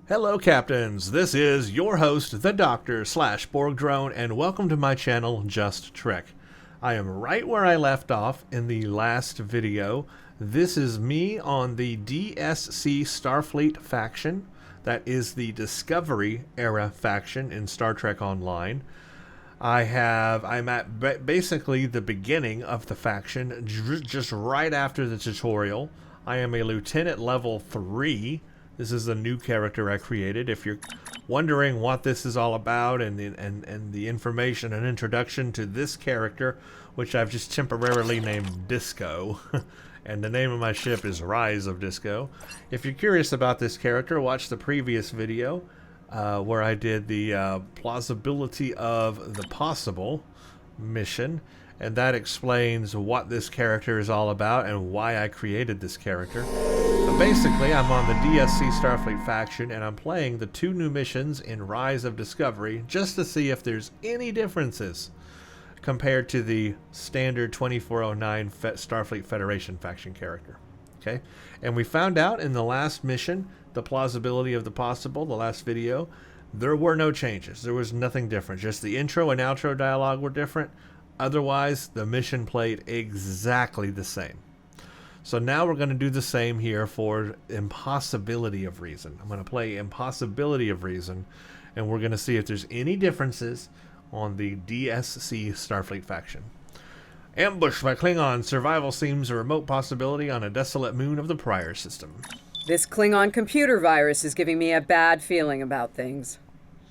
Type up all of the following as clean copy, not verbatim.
Hello, Captains. This is your host, the Doctor / Borg Drone, and welcome to my channel, Just Trek. I am right where I left off in the last video. This is me on the DSC Starfleet Faction. That is the Discovery era faction in Star Trek Online. I'm at basically the beginning of the faction, just right after the tutorial. I am a Lieutenant level 3. This is a new character I created. If you're wondering what this is all about and the information and introduction to this character, which I've just temporarily named Disco, and the name of my ship is Rise of Disco. If you're curious about this character, watch the previous video where I did the Plausibility of the Possible mission, and that explains what this character is all about and why I created this character. So basically, I'm on the DSC Starfleet Faction, and I'm playing the 2 new missions in Rise of Discovery just to see if there's any differences compared to the standard 2409 Starfleet Federation faction character. Okay, and we found out in the last mission, the Plausibility of the Possible, the last video, there were no changes. There was nothing different. Just the intro and outro dialogue were different. Otherwise, the mission played exactly the same. So now we're going to do the same here for Impossibility of Reason. I'm going to play Impossibility of Reason, and we're going to see if there's any differences on the DSC Starfleet faction. Ambushed by Klingons, survival seems a remote possibility on a desolate moon of the prior system. This Klingon computer virus is giving me a bad feeling about things.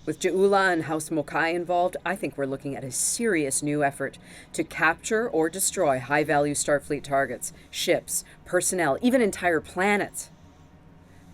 With Ja'ula and House Mokai involved, I think we're looking at a serious new effort to capture or destroy high-value Starfleet targets, ships, personnel, even entire planets.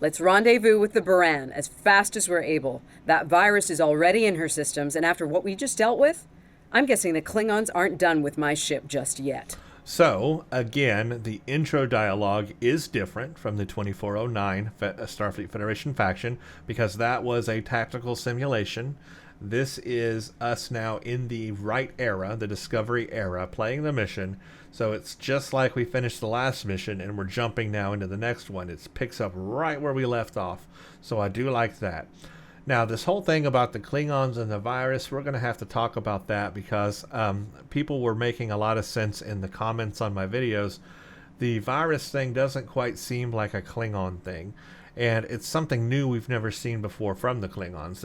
Let's rendezvous with the Baran as fast as we're able. That virus is already in her systems, and after what we just dealt with, I'm guessing the Klingons aren't done with my ship just yet. So, again, the intro dialogue is different from the 2409 Starfleet Federation faction because that was a tactical simulation. This is us now in the right era, the Discovery era, playing the mission. So it's just like we finished the last mission and we're jumping now into the next one. It picks up right where we left off. So I do like that. Now, this whole thing about the Klingons and the virus, we're going to have to talk about that because people were making a lot of sense in the comments on my videos. The virus thing doesn't quite seem like a Klingon thing, and it's something new we've never seen before from the Klingons.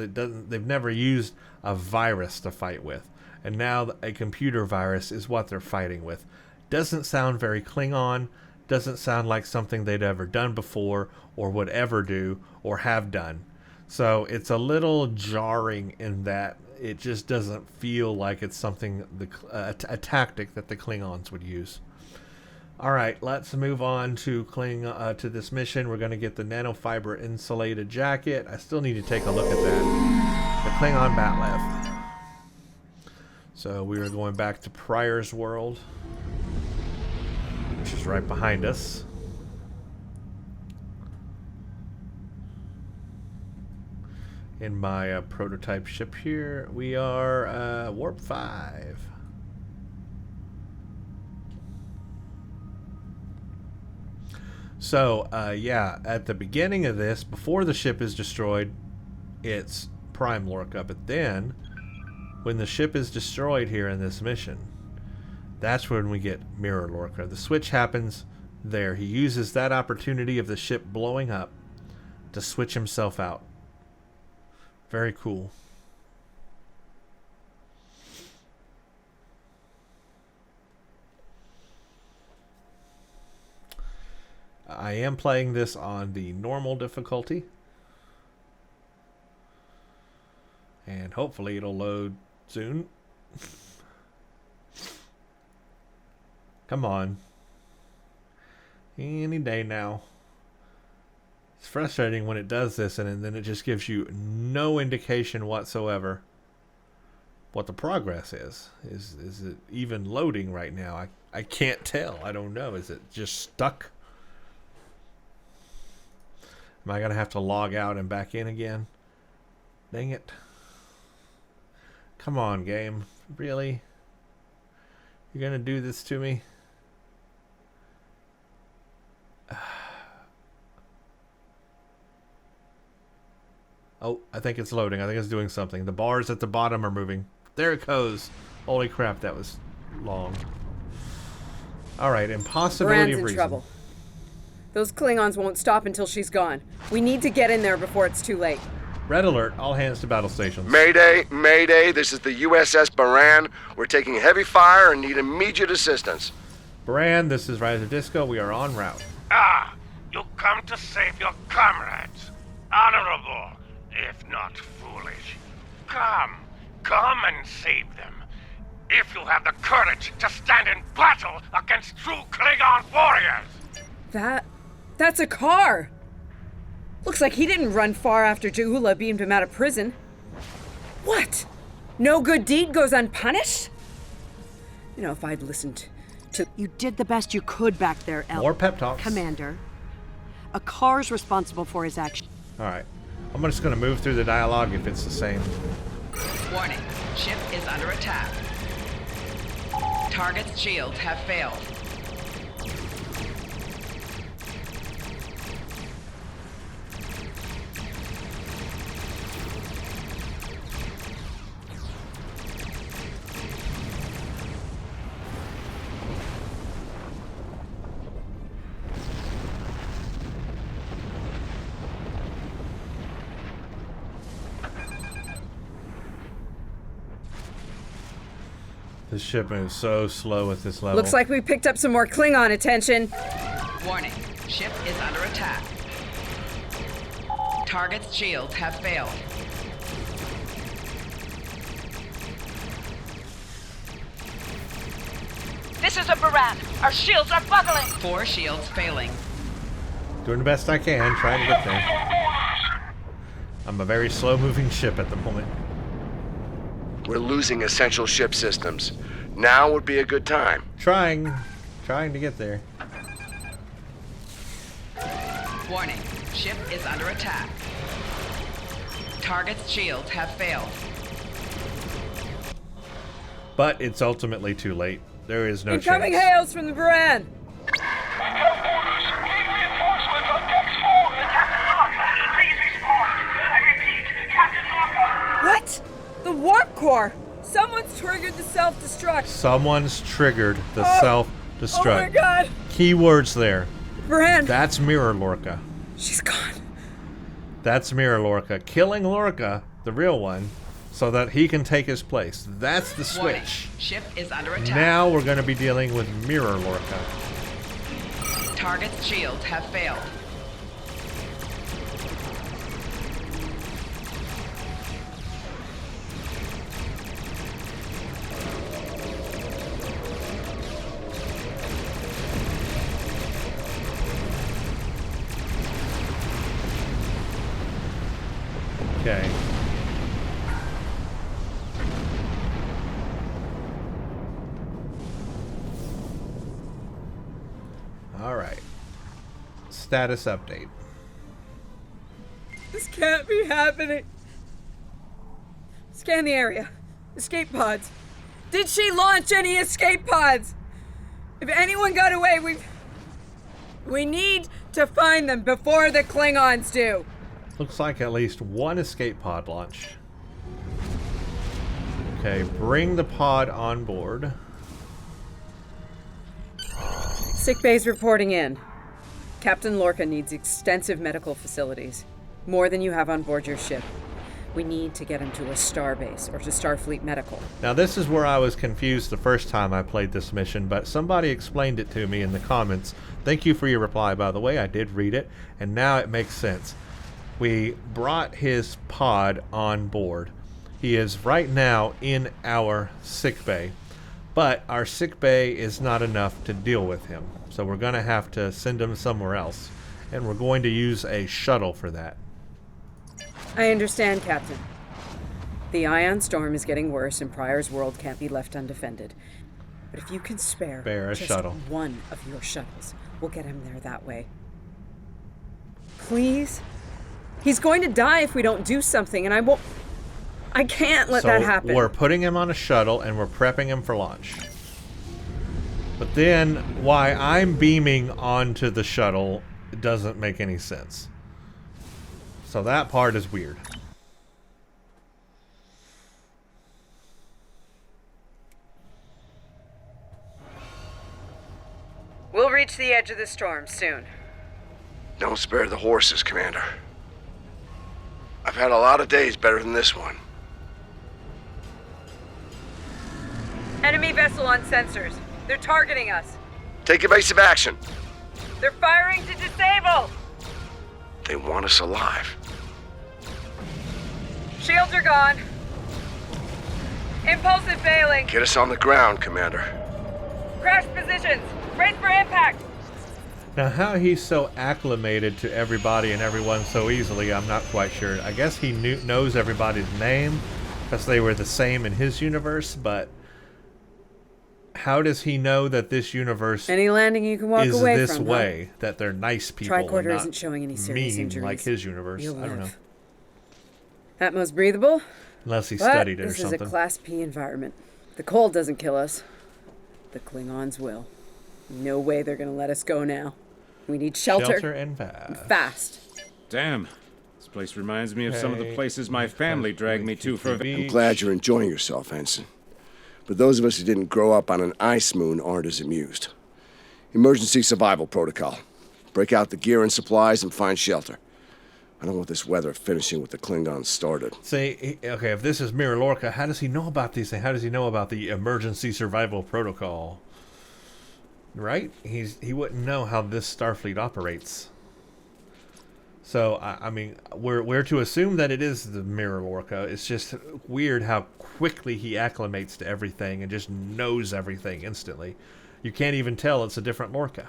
They've never used a virus to fight with, and now a computer virus is what they're fighting with. Doesn't sound very Klingon, doesn't sound like something they'd ever done before or would ever do or have done. So it's a little jarring in that it just doesn't feel like it's something, a tactic that the Klingons would use. All right, let's move on to to this mission. We're going to get the nanofiber insulated jacket. I still need to take a look at that. The Klingon Batlev. So we are going back to Pryor's world, which is right behind us. In my prototype ship here, we are Warp 5. So, yeah, at the beginning of this, before the ship is destroyed, it's Prime Lorca. But then, when the ship is destroyed here in this mission, that's when we get Mirror Lorca. The switch happens there. He uses that opportunity of the ship blowing up to switch himself out. Very cool. I am playing this on the normal difficulty. And hopefully it'll load soon. Come on. Any day now. It's frustrating when it does this and then it just gives you no indication whatsoever what the progress is. Is it even loading right now? I can't tell. I don't know. Is it just stuck? Am I going to have to log out and back in again? Dang it. Come on, game. Really? You're going to do this to me? Oh, I think it's loading. I think it's doing something. The bars at the bottom are moving. There it goes. Holy crap, that was long. Alright, Impossibility of Moran's in Reason. trouble. Those Klingons won't stop until she's gone. We need to get in there before it's too late. Red alert, all hands to battle stations. Mayday, Mayday, this is the USS Baran. We're taking heavy fire and need immediate assistance. Bran, this is Rise of Disco. We are en route. Ah, you come to save your comrades. Honorable, if not foolish. Come and save them. If you have the courage to stand in battle against true Klingon warriors. That's a car! Looks like he didn't run far after Ja'ula beamed him out of prison. What? No good deed goes unpunished? You know, if I'd listened to... You did the best you could back there, El. More pep talks. Commander. A car's responsible for his action. Alright. I'm just going to move through the dialogue if it's the same. Warning. Ship is under attack. Target's shields have failed. This ship moves so slow at this level. Looks like we picked up some more Klingon attention. Warning. Ship is under attack. Target's shields have failed. This is a Baran. Our shields are buckling. 4 shields failing. Doing the best I can, trying to get there. I'm a very slow-moving ship at the moment. We're losing essential ship systems. Now would be a good time. Trying to get there. Warning. Ship is under attack. Target's shields have failed. But it's ultimately too late. There is no Incoming chance. hails from the Baran! What? The warp core! Someone's triggered the self-destruct! Someone's triggered the Oh self-destruct. my god! Keywords there. Baran! That's Mirror Lorca. She's gone. That's Mirror Lorca. Killing Lorca, the real one, so that he can take his place. That's the Warning. switch. Ship is under attack. Now we're going to be dealing with Mirror Lorca. Target's shields have failed. Okay. All right. Status update. This can't be happening. Scan the area. Escape pods. Did she launch any escape pods? If anyone got away, we need to find them before the Klingons do. Looks like at least one escape pod launch. Okay, bring the pod on board. Sick bay's reporting in. Captain Lorca needs extensive medical facilities. More than you have on board your ship. We need to get him to a starbase or to Starfleet Medical. Now this is where I was confused the first time I played this mission, but somebody explained it to me in the comments. Thank you for your reply, by the way. I did read it, and now it makes sense. We brought his pod on board. He is right now in our sick bay, but our sick bay is not enough to deal with him. So we're going to have to send him somewhere else, and we're going to use a shuttle for that. I understand, Captain. The ion storm is getting worse and Pryor's world can't be left undefended. But if you can spare a just shuttle. one of your shuttles, we'll get him there that way. Please? He's going to die if we don't do something, and I can't let that happen. We're putting him on a shuttle and we're prepping him for launch. But then why I'm beaming onto the shuttle doesn't make any sense. So that part is weird. We'll reach the edge of the storm soon. Don't spare the horses, Commander. I've had a lot of days better than this one. Enemy vessel on sensors. They're targeting us. Take evasive action. They're firing to disable! They want us alive. Shields are gone. Impulsive failing. Get us on the ground, Commander. Crash positions. Brace for impact. Now, how he's so acclimated to everybody and everyone so easily, I'm not quite sure. I guess he knows everybody's name because they were the same in his universe, but how does he know that this universe Any landing you can walk is away this from, way? That they're nice people and Tricorder not isn't showing any serious mean injuries. like his universe. You'll I don't know. live. Atmos breathable. Unless he But studied it or this something. is a Class P environment. The cold doesn't kill us. The Klingons will. No way they're gonna let us go now. We need shelter. And fast. Fast. Damn. This place reminds me of some of the Hey, places my family dragged me to for... TV. I'm glad you're enjoying yourself, Ensign. But those of us who didn't grow up on an ice moon aren't as amused. Emergency survival protocol. Break out the gear and supplies and find shelter. I don't want this weather finishing what the Klingons started. Say, okay, if this is Mirror Lorca, how does he know about these things? How does he know about the emergency survival protocol? Right? He wouldn't know how this Starfleet operates. So, I mean, we're to assume that it is the Mirror Lorca. It's just weird how quickly he acclimates to everything and just knows everything instantly. You can't even tell it's a different Lorca.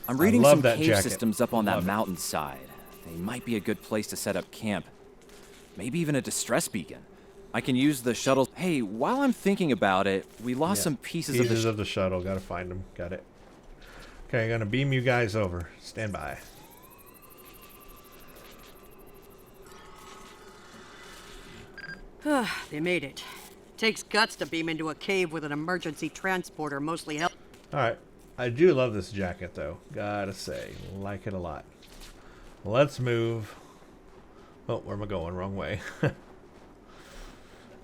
I'm reading love some that cave jacket. systems up on Love that it. mountainside. They might be a good place to set up camp. Maybe even a distress beacon. I can use the shuttle. Hey, while I'm thinking about it, we lost some pieces of the shuttle. Gotta find them. Got it. Okay, I'm gonna beam you guys over. Stand by. They made it. Takes guts to beam into a cave with an emergency transporter mostly held. Alright. I do love this jacket, though. Gotta say. Like it a lot. Let's move. Oh, where am I going? Wrong way.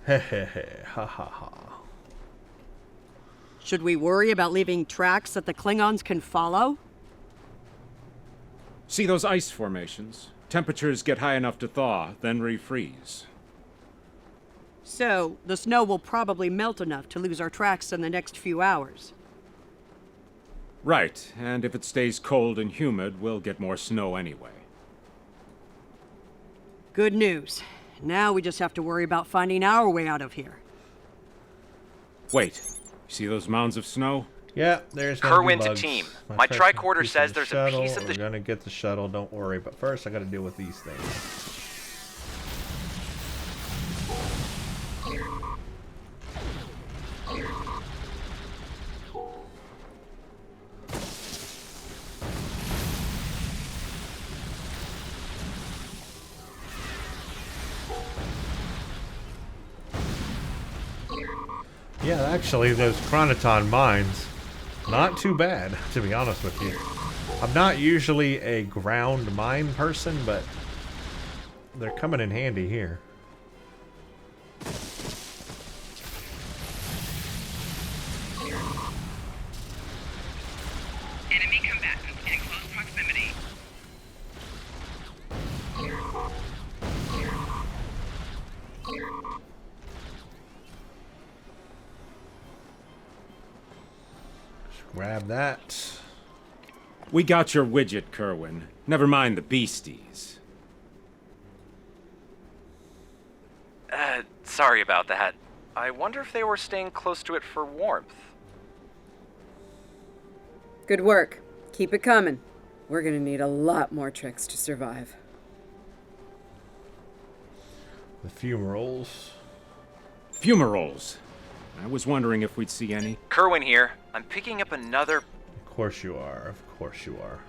Hehehe. Ha ha ha. Should we worry about leaving tracks that the Klingons can follow? See those ice formations? Temperatures get high enough to thaw, then refreeze. So, the snow will probably melt enough to lose our tracks in the next few hours. Right, and if it stays cold and humid, we'll get more snow anyway. Good news. Now we just have to worry about finding our way out of here. Wait, you see those mounds of snow? Yeah, there's gonna be Kerwin to bugs. team. My My truck's tricorder piece of says the there's a shuttle. piece of the... We're gonna get the shuttle, don't worry. But first, I gotta deal with these things. Yeah, actually, those Chronoton mines, not too bad, to be honest with you. I'm not usually a ground mine person, but they're coming in handy here. Enemy combatants in close proximity. Grab that. We got your widget, Kerwin. Never mind the beasties. Sorry about that. I wonder if they were staying close to it for warmth. Good work. Keep it coming. We're gonna need a lot more tricks to survive. The fumaroles. Fumaroles. I was wondering if we'd see any. Kerwin here. I'm picking up another... Of course you are. Of course you are.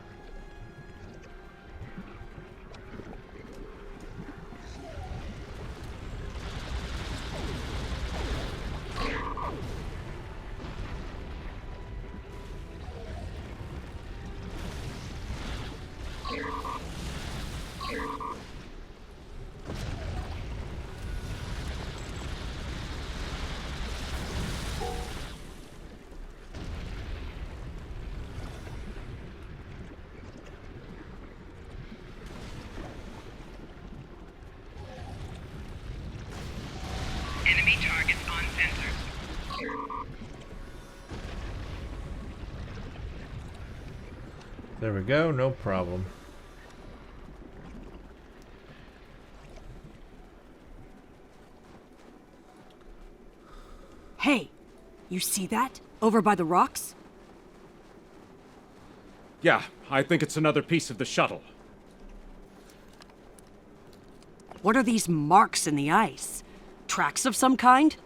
There we go, no problem. Hey, you see that? Over by the rocks? Yeah, I think it's another piece of the shuttle. What are these marks in the ice? Tracks of some kind?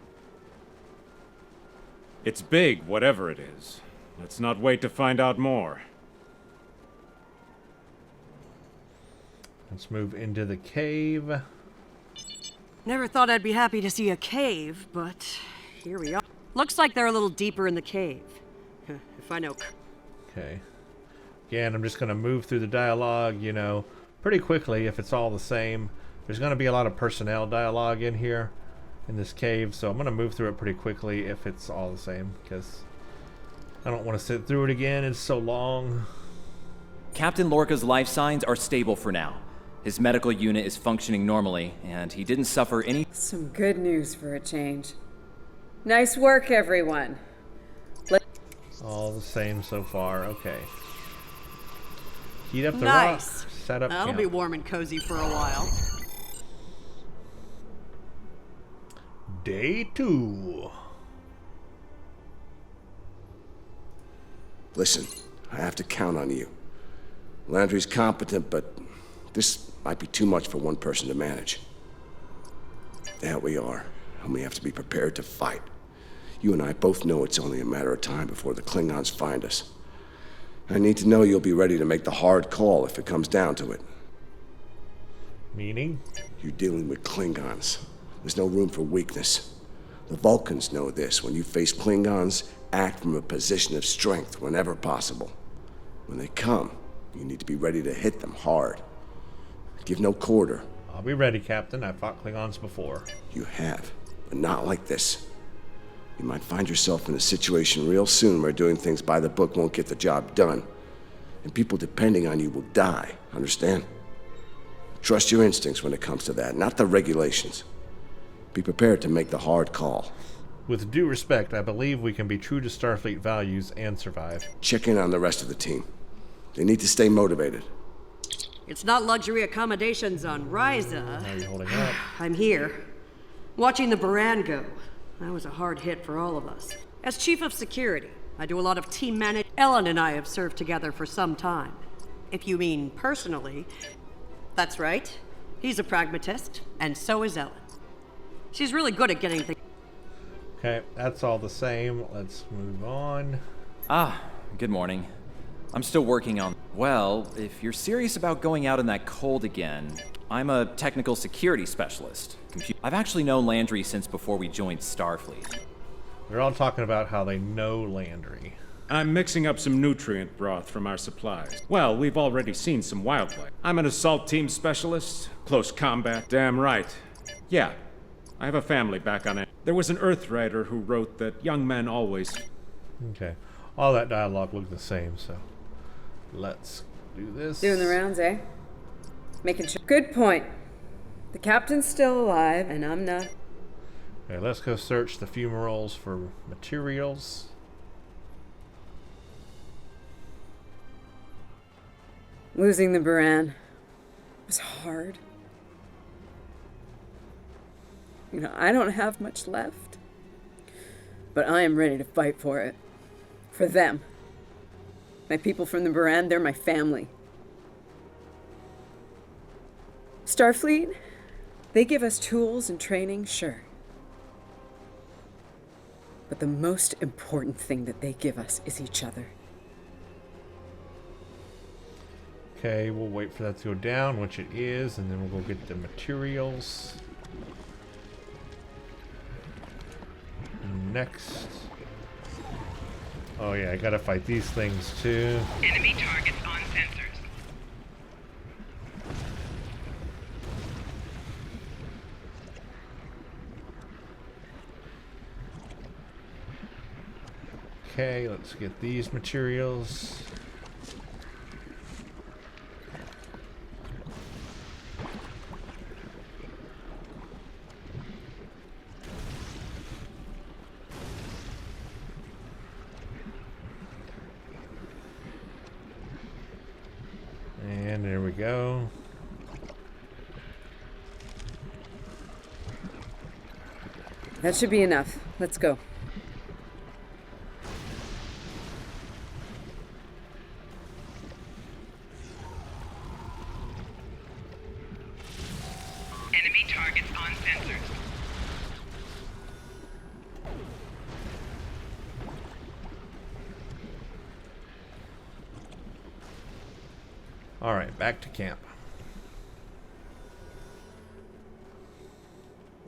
It's big, whatever it is. Let's not wait to find out more. Let's move into the cave. Never thought I'd be happy to see a cave, but here we are. Looks like they're a little deeper in the cave. If I know. Okay. Again, I'm just going to move through the dialogue, you know, pretty quickly if it's all the same. There's going to be a lot of personnel dialogue in here, in this cave, so I'm going to move through it pretty quickly if it's all the same, because I don't want to sit through it again. It's so long. Captain Lorca's life signs are stable for now. His medical unit is functioning normally, and he didn't suffer any... Some good news for a change. Nice work, everyone. All the same so far. Okay. Heat up the Nice. rock. Set up That'll camp. be warm and cozy for a while. Day 2. Listen, I have to count on you. Landry's competent, but this might be too much for one person to manage. There we are, and we have to be prepared to fight. You and I both know it's only a matter of time before the Klingons find us. I need to know you'll be ready to make the hard call if it comes down to it. Meaning? You're dealing with Klingons. There's no room for weakness. The Vulcans know this. When you face Klingons, act from a position of strength whenever possible. When they come, you need to be ready to hit them hard. Give no quarter. I'll be ready, Captain. I've fought Klingons before. You have, but not like this. You might find yourself in a situation real soon where doing things by the book won't get the job done. And people depending on you will die, understand? Trust your instincts when it comes to that, not the regulations. Be prepared to make the hard call. With due respect, I believe we can be true to Starfleet values and survive. Check in on the rest of the team. They need to stay motivated. It's not luxury accommodations on Ryza. How are you holding up? I'm here, watching the Baran go. That was a hard hit for all of us. As chief of security, I do a lot of team management. Ellen and I have served together for some time. If you mean personally, that's right. He's a pragmatist, and so is Ellen. She's really good at getting things. Okay, that's all the same. Let's move on. Ah, good morning. I'm still working on... Well, if you're serious about going out in that cold again, I'm a technical security specialist. I've actually known Landry since before we joined Starfleet. They're all talking about how they know Landry. I'm mixing up some nutrient broth from our supplies. Well, we've already seen some wildlife. I'm an assault team specialist, close combat. Damn right. Yeah, I have a family back on it. There was an Earthrider who wrote that young men always... Okay. All that dialogue looked the same, so... Let's do this. Doing the rounds, eh? Making sure. Good point. The captain's still alive, and I'm not. Okay, let's go search the fumaroles for materials. Losing the Baran was hard. You know, I don't have much left, but I am ready to fight for it. For them. My people from the Baran, they're my family. Starfleet, they give us tools and training, sure. But the most important thing that they give us is each other. Okay, we'll wait for that to go down, which it is, and then we'll go get the materials. Next. Oh yeah, I gotta fight these things too. Enemy targets on sensors. Okay, let's get these materials. And there we go. That should be enough. Let's go. Enemy targets on sensors. All right, back to camp.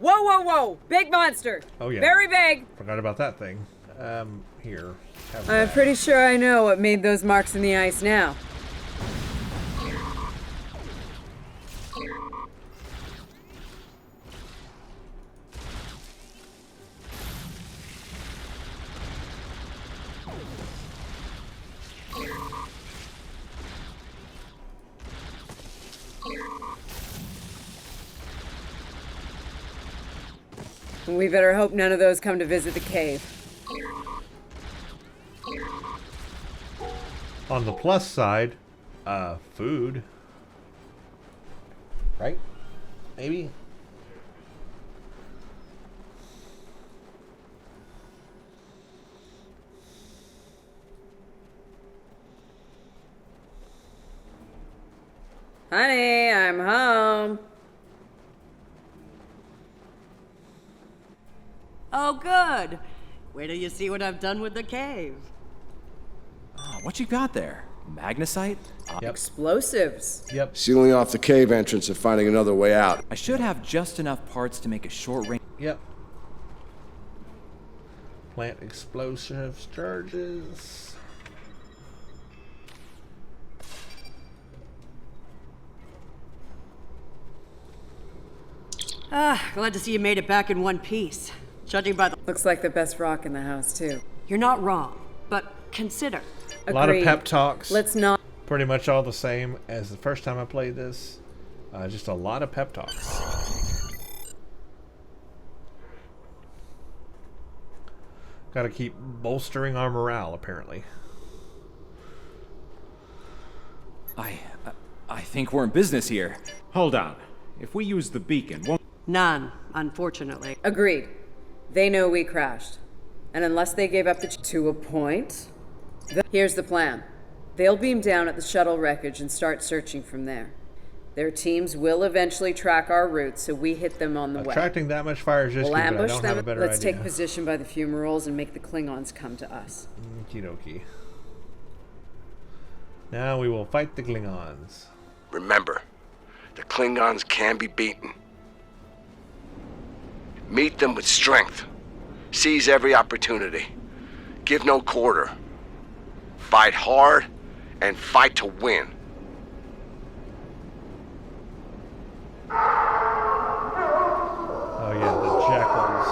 Whoa, whoa, whoa! Big monster! Oh, yeah. Very big! Forgot about that thing. Here. Have I'm that. pretty sure I know what made those marks in the ice now. We better hope none of those come to visit the cave. On the plus side, food. Right? Maybe? Honey, I'm home. Oh, good. Wait till you see what I've done with the cave. Oh, what you got there? Magnesite? Yep. Explosives. Yep. Sealing off the cave entrance and finding another way out. I should have just enough parts to make a short range. Yep. Plant explosive charges. Glad to see you made it back in one piece. Judging by the... Looks like the best rock in the house, too. You're not wrong, but consider. A lot of Agreed. pep talks. Let's not... Pretty much all the same as the first time I played this. Just a lot of pep talks. Gotta keep bolstering our morale, apparently. I think we're in business here. Hold on. If we use the beacon, won't... None, unfortunately. Agreed. They know we crashed. And unless they gave up to a point... Here's the plan. They'll beam down at the shuttle wreckage and start searching from there. Their teams will eventually track our route, so we hit them on the way. Attracting that much fire is risky, We'll but I ambush don't have a them. better Let's idea. take position by the fumaroles and make the Klingons come to us. Okie dokie. Now we will fight the Klingons. Remember, the Klingons can be beaten. Meet them with strength. Seize every opportunity. Give no quarter. Fight hard and fight to win. Oh yeah, the jackals.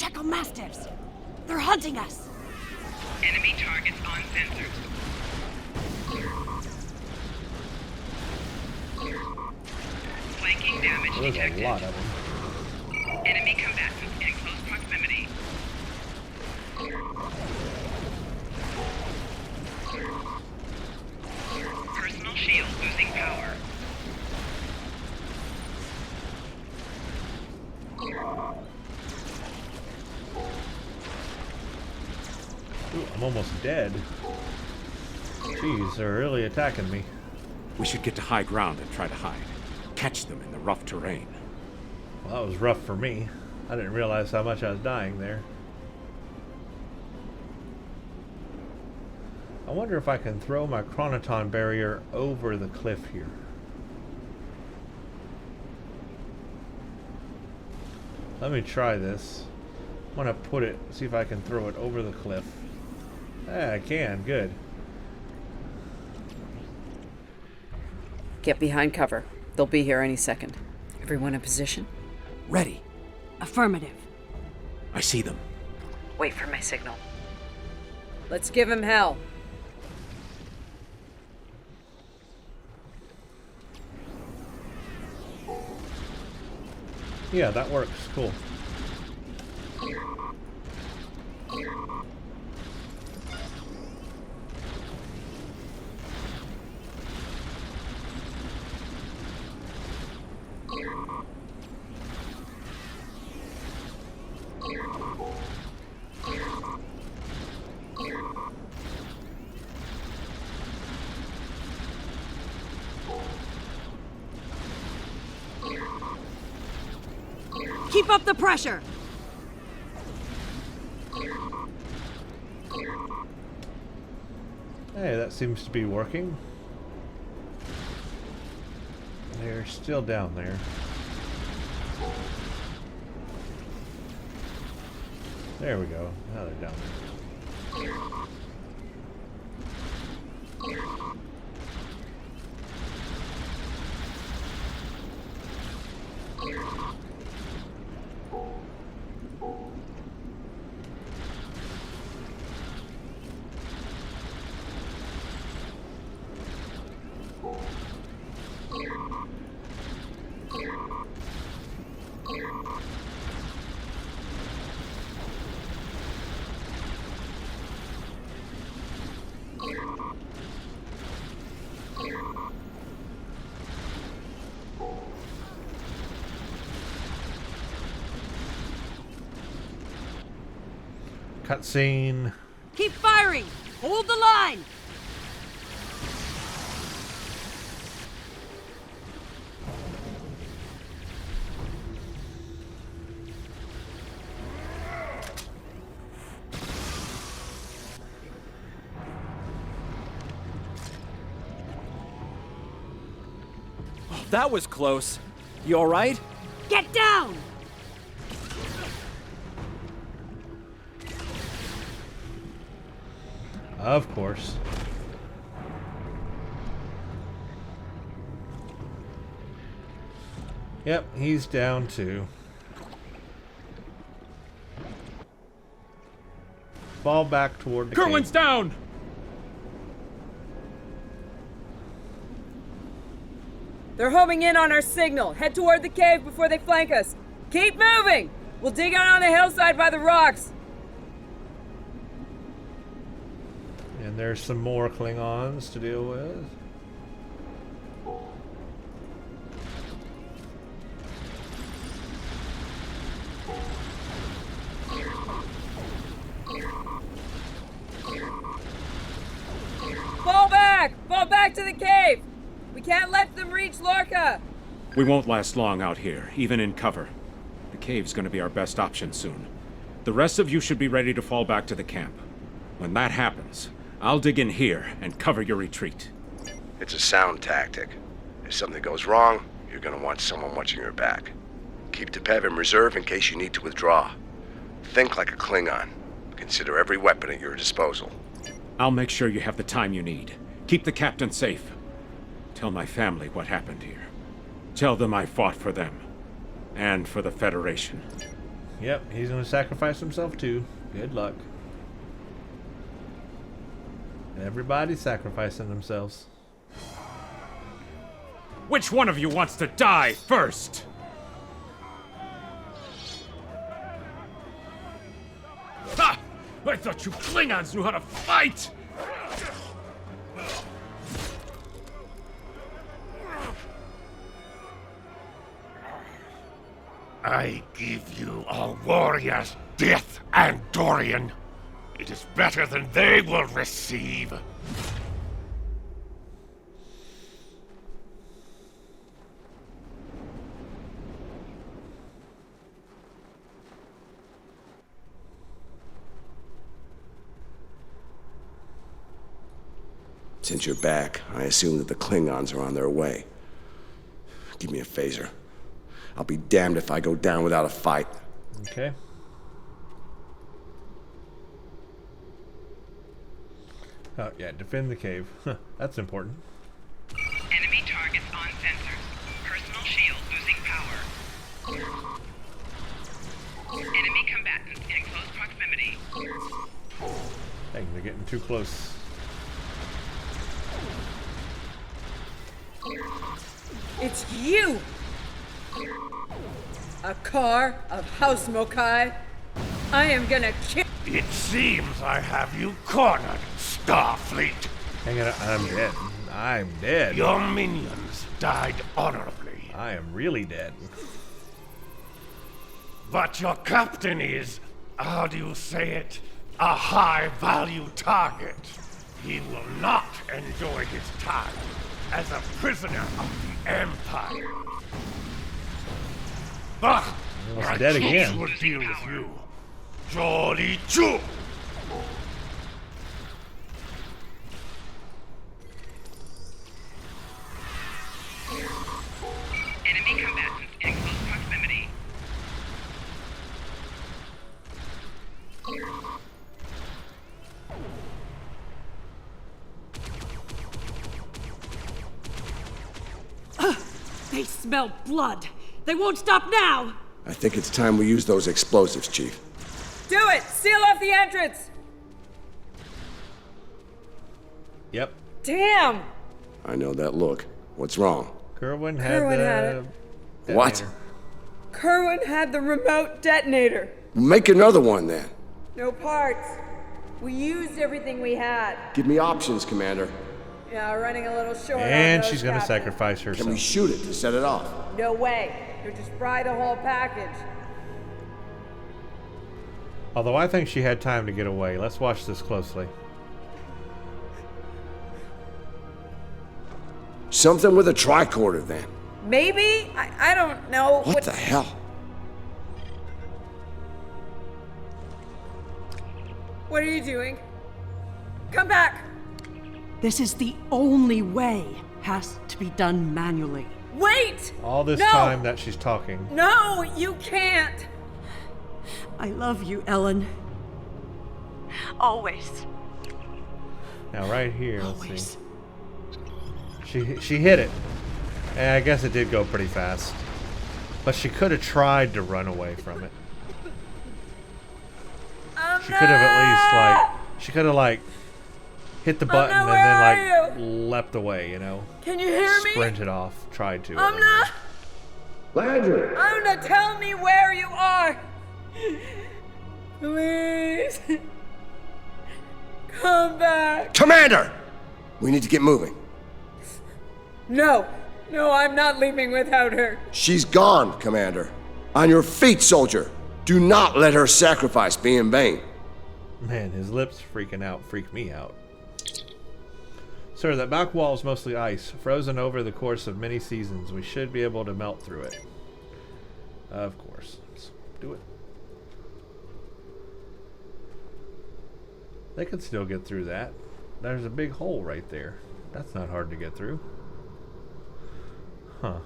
Jackal Mastiffs! They're hunting us! Enemy targets on sensors. Flanking damage There's detected. a lot of them. Enemy combatants in close proximity. Personal shield losing power. Ooh, I'm almost dead. Jeez, they're really attacking me. We should get to high ground and try to hide. Catch them in the rough terrain. Well, that was rough for me. I didn't realize how much I was dying there. I wonder if I can throw my chronoton barrier over the cliff here. Let me try this. I'm gonna put it, see if I can throw it over the cliff. Yeah, I can, good. Get behind cover. They'll be here any second. Everyone in position? Ready. Affirmative. I see them. Wait for my signal. Let's give him hell. Yeah, that works, cool. Keep up the pressure! Hey, that seems to be working. They're still down there. There we go. Now they're down there. Cutscene. Keep firing! Hold the line! Oh, that was close. You alright? Get down! Of course. Yep, he's down too. Fall back toward the Kerwin's cave. down! They're homing in on our signal. Head toward the cave before they flank us. Keep moving! We'll dig out on the hillside by the rocks. And there's some more Klingons to deal with. Fall back! Fall back to the cave! We can't let them reach Lorca! We won't last long out here, even in cover. The cave's gonna be our best option soon. The rest of you should be ready to fall back to the camp. When that happens, I'll dig in here and cover your retreat. It's a sound tactic. If something goes wrong, you're gonna want someone watching your back. Keep Tepev in reserve in case you need to withdraw. Think like a Klingon. Consider every weapon at your disposal. I'll make sure you have the time you need. Keep the captain safe. Tell my family what happened here. Tell them I fought for them. And for the Federation. Yep, he's going to sacrifice himself too. Good luck. Everybody's sacrificing themselves. Which one of you wants to die first? Ha! I thought you Klingons knew how to fight! I give you a warrior's death, Andorian. It is better than they will receive. Since you're back, I assume that the Klingons are on their way. Give me a phaser. I'll be damned if I go down without a fight. Okay. Oh, yeah, defend the cave. That's important. Enemy targets on sensors. Personal shield losing power. Enemy combatants in close proximity. Dang, they're getting too close. It's you! A car of House Mokai? I am gonna kill— It seems I have you cornered, Starfleet. Hang on, I'm dead. I'm dead. Your minions died honorably. I am really dead. But your captain is, how do you say it, a high-value target. He will not enjoy his time as a prisoner of the Empire. But Almost dead again. Will deal with you. Jolly Chu! Enemy combatant in close proximity. They smell blood. They won't stop now. I think it's time we use those explosives, Chief. Do it! Seal off the entrance! Yep. Damn! I know that look. What's wrong? Kerwin had Kerwin the had it. What? detonator. Kerwin had the remote detonator. Make another one then. No parts. We used everything we had. Give me options, Commander. Yeah, running a little short. And on those, she's gonna Captain. sacrifice herself. Can we shoot it to set it off? No way. You'll just fry the whole package. Although I think she had time to get away. Let's watch this closely. Something with a tricorder then. Maybe? I don't know. What the hell? What are you doing? Come back! This is the only way. Has to be done manually. Wait! All this No! time that she's talking. No, you can't! I love you, Ellen. Always. Now right here, let's Always. see. She hit it. And I guess it did go pretty fast. But she could have tried to run away from it. She could have at least she could have hit the button and then leapt away, you know. Can you hear me? Sprinted off, tried to. Amna! Landry! Amna, tell me where you are! Please! Come back! Commander! We need to get moving. No! No, I'm not leaving without her. She's gone, Commander. On your feet, soldier. Do not let her sacrifice be in vain. Man, his lips freaking out freak me out. Sir, that back wall is mostly ice, frozen over the course of many seasons. We should be able to melt through it. Of course. Let's do it. They could still get through that. There's a big hole right there. That's not hard to get through. Huh.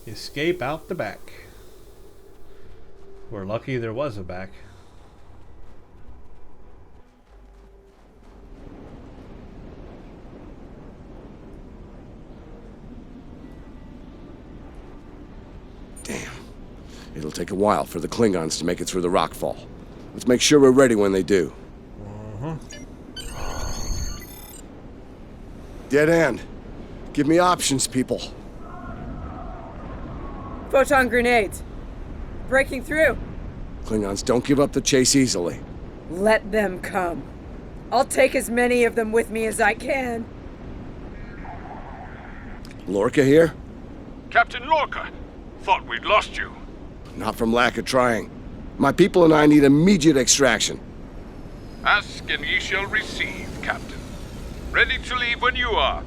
Escape out the back. We're lucky there was a back. Damn. It'll take a while for the Klingons to make it through the rockfall. Let's make sure we're ready when they do. Dead end. Give me options, people. Photon grenades. Breaking through. Klingons don't give up the chase easily. Let them come. I'll take as many of them with me as I can. Lorca here? Captain Lorca, thought we'd lost you. Not from lack of trying. My people and I need immediate extraction. Ask and ye shall receive, Captain. Ready to leave when you are.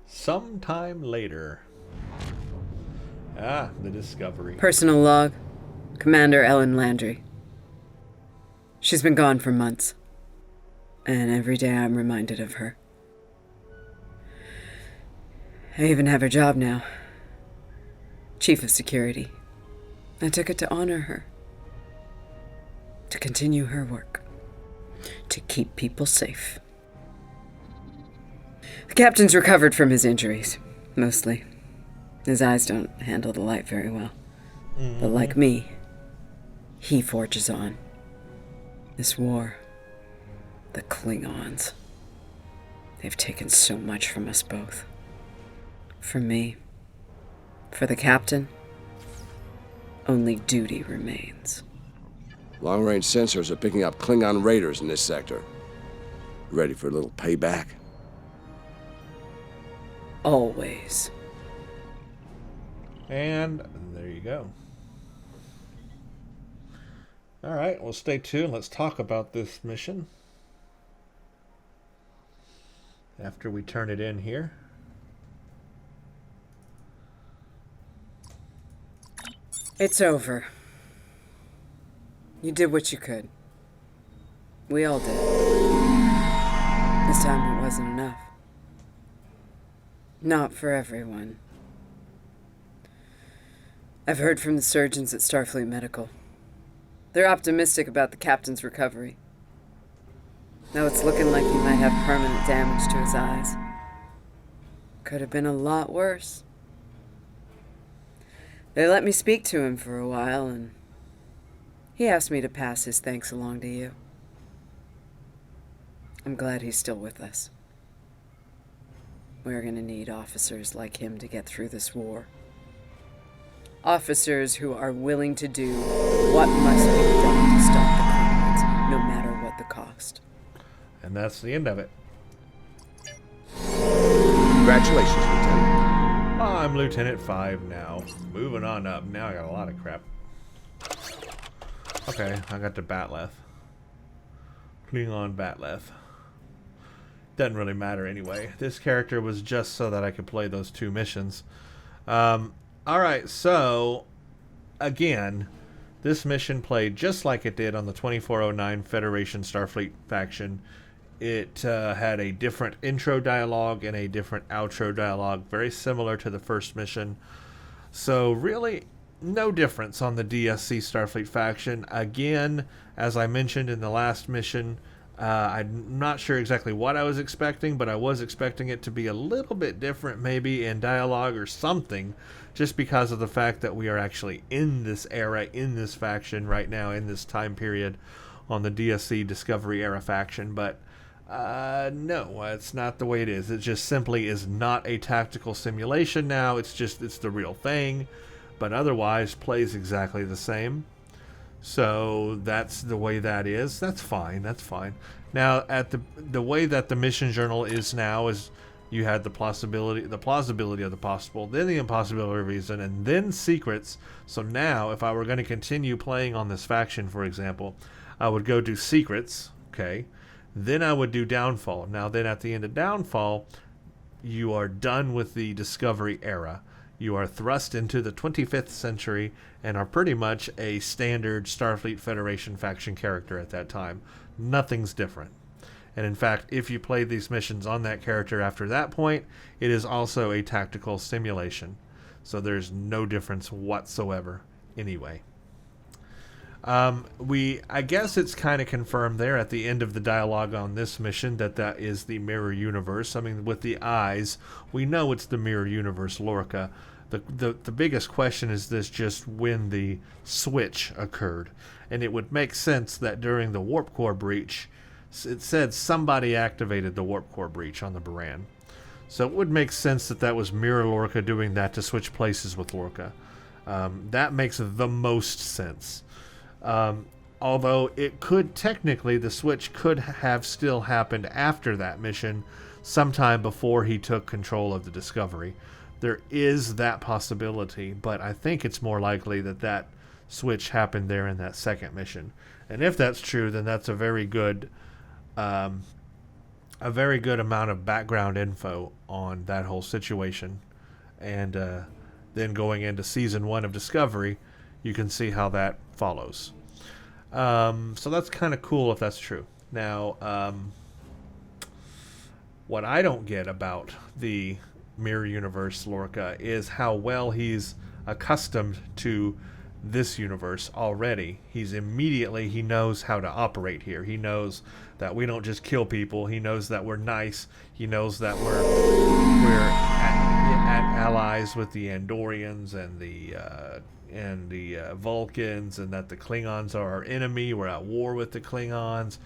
Sometime later. Ah, the Discovery. Personal log. Commander Ellen Landry. She's been gone for months. And every day I'm reminded of her. I even have her job now. Chief of Security. I took it to honor her. To continue her work. To keep people safe. The captain's recovered from his injuries, mostly. His eyes don't handle the light very well. But like me, he forges on. This war, the Klingons, they've taken so much from us both. For me, for the captain, only duty remains. Long-range sensors are picking up Klingon raiders in this sector. Ready for a little payback? Always. And there you go. Alright, well stay tuned. Let's talk about this mission after we turn it in here. It's over. You did what you could. We all did. This time it wasn't enough. Not for everyone. I've heard from the surgeons at Starfleet Medical. They're optimistic about the captain's recovery. Though it's looking like he might have permanent damage to his eyes. Could have been a lot worse. They let me speak to him for a while, and he asked me to pass his thanks along to you. I'm glad he's still with us. We're gonna need officers like him to get through this war. Officers who are willing to do what must be done to stop the Klingons, no matter what the cost. And that's the end of it. Congratulations, Lieutenant. I'm Lieutenant 5 now. Moving on up. Now I got a lot of crap. Okay, I got the Batleth. Klingon Batleth. Doesn't really matter anyway. This character was just so that I could play those 2 missions. Alright, so again, this mission played just like it did on the 2409 Federation Starfleet Faction. It had a different intro dialogue and a different outro dialogue, very similar to the first mission. So really, no difference on the DSC Starfleet Faction. Again, as I mentioned in the last mission, I'm not sure exactly what I was expecting, but I was expecting it to be a little bit different, maybe in dialogue or something, just because of the fact that we are actually in this era, in this faction right now, in this time period on the DSC Discovery Era faction. But no, it's not the way it is. It just simply is not a tactical simulation now. It's the real thing, but otherwise plays exactly the same. So that's the way that is. That's fine. That's fine. Now, at the way that the mission journal is now is you had the plausibility of the possible, then the impossibility of reason, and then secrets. So now, if I were going to continue playing on this faction, for example, I would go do secrets. Okay. Then I would do downfall. Now, then at the end of downfall, you are done with the discovery era. You are thrust into the 25th century and are pretty much a standard Starfleet Federation faction character at that time. Nothing's different. And in fact, if you play these missions on that character after that point, it is also a tactical simulation. So there's no difference whatsoever anyway. I guess it's kind of confirmed there at the end of the dialogue on this mission that is the mirror universe. I mean, with the eyes, we know it's the mirror universe Lorca. The biggest question is this just when the switch occurred. And it would make sense that during the warp core breach, it said somebody activated the warp core breach on the Baran. So it would make sense that was Mirror Lorca doing that to switch places with Lorca. That makes the most sense. Although it could technically, the switch could have still happened after that mission, sometime before he took control of the Discovery. There is that possibility, but I think it's more likely that switch happened there in that second mission. And if that's true, then that's a very good amount of background info on that whole situation. And then going into season 1 of Discovery, you can see how that follows. So that's kind of cool if that's true. Now, what I don't get about the Mirror Universe Lorca is how well he's accustomed to this universe already. He knows how to operate here. He knows that we don't just kill people. He knows that we're nice. He knows that we're at allies with the Andorians and the Vulcans, and that the Klingons are our enemy. We're at war with the Klingons.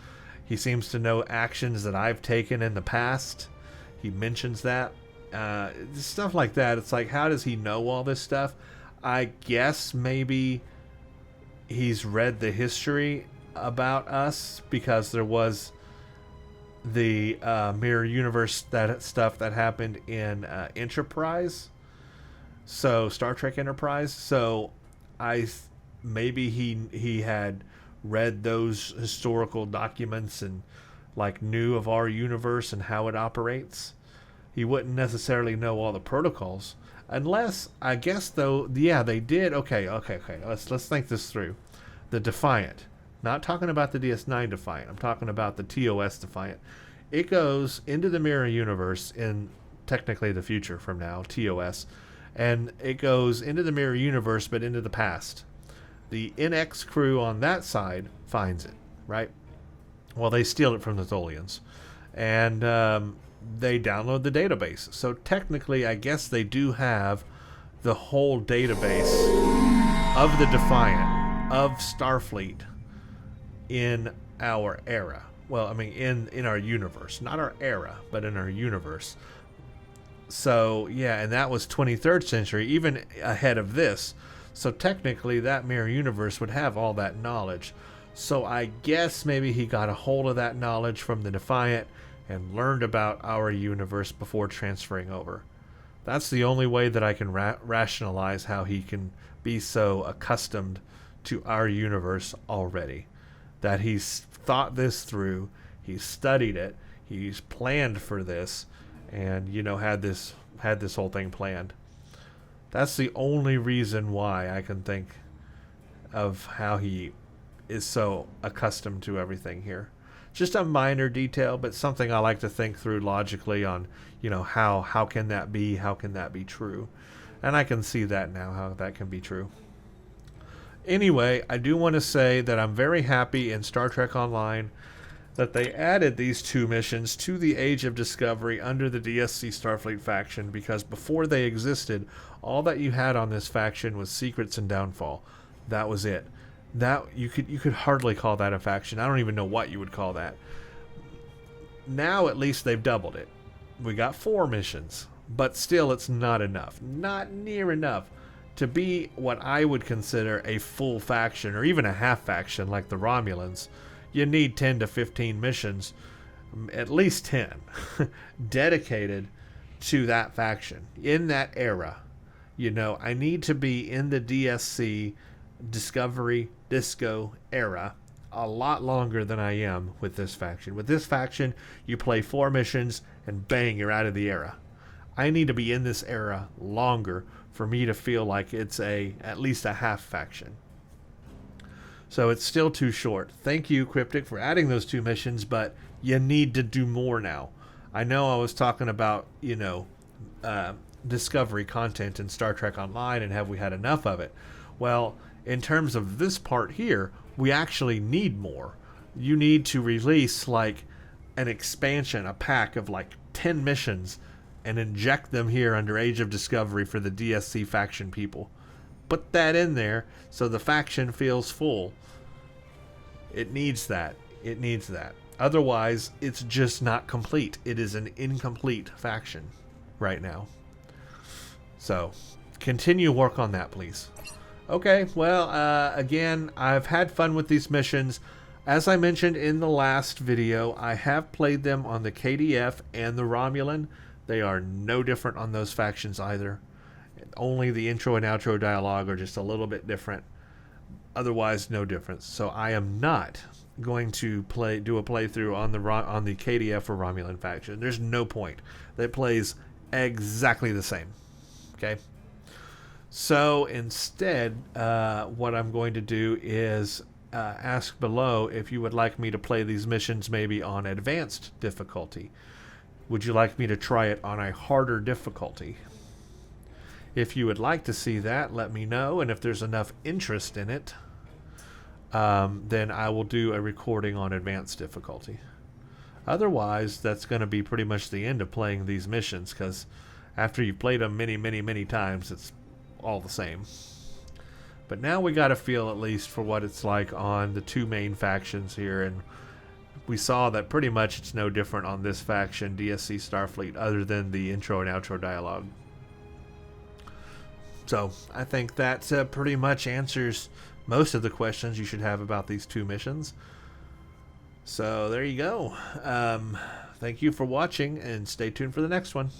He seems to know actions that I've taken in the past. He mentions that. Stuff like that. It's like, how does he know all this stuff? I guess maybe he's read the history about us, because there was the mirror universe stuff that happened in Enterprise. So Star Trek Enterprise. So maybe he had read those historical documents and like knew of our universe and how it operates. He wouldn't necessarily know all the protocols, unless, I guess, though, yeah, they did. Okay. Let's think this through. The Defiant, not talking about the DS9 Defiant. I'm talking about the TOS Defiant. It goes into the mirror universe in technically the future from now, TOS, and it goes into the mirror universe, but into the past. The NX crew on that side finds it, right? Well, they steal it from the Tholians, and they download the database. So technically, I guess they do have the whole database of the Defiant, of Starfleet, in our era. Well, I mean, in our universe. Not our era, but in our universe. So, yeah, and that was 23rd century, even ahead of this. So technically, that mirror universe would have all that knowledge. So I guess maybe he got a hold of that knowledge from the Defiant and learned about our universe before transferring over. That's the only way that I can rationalize how he can be so accustomed to our universe already. That he's thought this through, he's studied it, he's planned for this, and, you know, had this whole thing planned. That's the only reason why I can think of how he is so accustomed to everything here. Just a minor detail, but something I like to think through logically on, you know, how can that be? How can that be true? And I can see that now, how that can be true. Anyway, I do want to say that I'm very happy in Star Trek Online that they added these 2 missions to the Age of Discovery under the DSC Starfleet Faction, because before they existed, all that you had on this faction was Secrets and Downfall. That was it. That you could hardly call that a faction. I don't even know what you would call that. Now at least they've doubled it. We got 4 missions, but still it's not enough. Not near enough to be what I would consider a full faction, or even a half faction like the Romulans. You need 10 to 15 missions, at least 10, dedicated to that faction in that era. You know, I need to be in the DSC Discovery Disco era a lot longer than I am with this faction. With this faction, you play 4 missions and bang, you're out of the era. I need to be in this era longer for me to feel like it's at least a half faction. So it's still too short. Thank you, Cryptic, for adding those 2 missions, but you need to do more now. I know I was talking about, you know, Discovery content in Star Trek Online, and have we had enough of it? Well, in terms of this part here, we actually need more. You need to release like an expansion, a pack of like 10 missions, and inject them here under Age of Discovery for the DSC faction people. Put that in there so the faction feels full. It needs that. It needs that. Otherwise, it's just not complete. It is an incomplete faction right now. So, continue work on that, please. Okay, well, again, I've had fun with these missions. As I mentioned in the last video, I have played them on the KDF and the Romulan. They are no different on those factions either. Only the intro and outro dialogue are just a little bit different. Otherwise, no difference. So I am not going to do a playthrough on the KDF or Romulan faction. There's no point. It plays exactly the same. Okay? So instead, what I'm going to do is ask below if you would like me to play these missions maybe on advanced difficulty. Would you like me to try it on a harder difficulty? If you would like to see that, let me know, and if there's enough interest in it, then I will do a recording on advanced difficulty. Otherwise, that's going to be pretty much the end of playing these missions, because after you've played them many, many, many times, it's all the same. But now we got a feel at least for what it's like on the 2 main factions here, and we saw that pretty much it's no different on this faction, DSC Starfleet, other than the intro and outro dialogue. So I think that pretty much answers most of the questions you should have about these 2 missions. So there you go. Thank you for watching, and stay tuned for the next one.